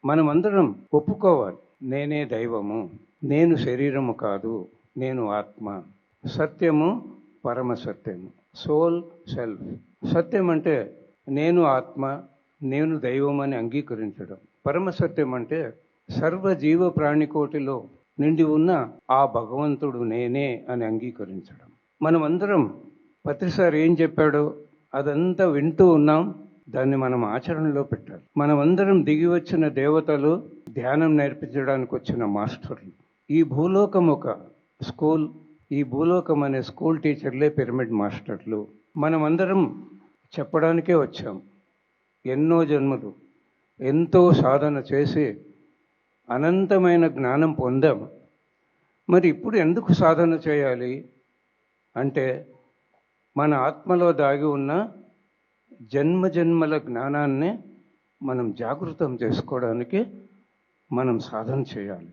మనమందరం ఒప్పుకోవాలి, నేనే దైవము, నేను శరీరము కాదు, నేను ఆత్మ. సత్యము పరమ సత్యము, సోల్ సెల్ఫ్. సత్యం అంటే నేను ఆత్మ, నేను దైవం అని అంగీకరించడం. పరమ సత్యం అంటే సర్వజీవ ప్రాణికోటిలో నిండి ఉన్న ఆ భగవంతుడు నేనే అని అంగీకరించడం. మనమందరం ప్రతిసారి ఏం చెప్పాడో అదంతా వింటూ ఉన్నాం, దాన్ని మనం ఆచరణలో పెట్టాలి. మనమందరం దిగి వచ్చిన దేవతలు, ధ్యానం నేర్పించడానికి వచ్చిన మాస్టర్లు. ఈ భూలోకం ఒక స్కూల్, ఈ భూలోకం అనే స్కూల్ టీచర్లే పిరమిడ్ మాస్టర్లు. మనమందరం చెప్పడానికే వచ్చాం. ఎన్నో జన్మలు ఎంతో సాధన చేసి అనంతమైన జ్ఞానం పొందాం. మరి ఇప్పుడు ఎందుకు సాధన చేయాలి అంటే, మన ఆత్మలో దాగి ఉన్న జన్మజన్మల జ్ఞానాన్ని మనం జాగృతం చేసుకోవడానికి మనం సాధన చేయాలి.